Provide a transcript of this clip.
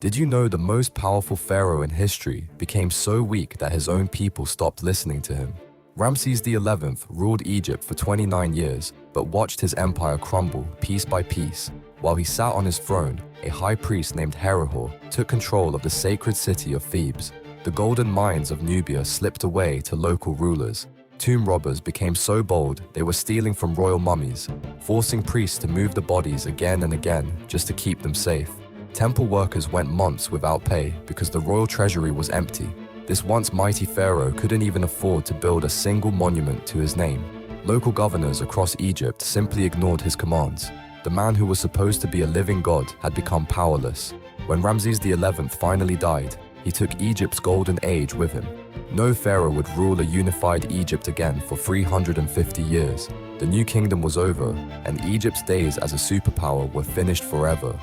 Did you know the most powerful pharaoh in history became so weak that his own people stopped listening to him? Ramses XI ruled Egypt for 29 years, but watched his empire crumble piece by piece. While he sat on his throne, a high priest named Herihor took control of the sacred city of Thebes. The golden mines of Nubia slipped away to local rulers. Tomb robbers became so bold they were stealing from royal mummies, forcing priests to move the bodies again and again just to keep them safe. Temple workers went months without pay because the royal treasury was empty. This once mighty pharaoh couldn't even afford to build a single monument to his name. Local governors across Egypt simply ignored his commands. The man who was supposed to be a living god had become powerless. When Ramses XI finally died, he took Egypt's golden age with him. No pharaoh would rule a unified Egypt again for 350 years. The new kingdom was over, and Egypt's days as a superpower were finished forever.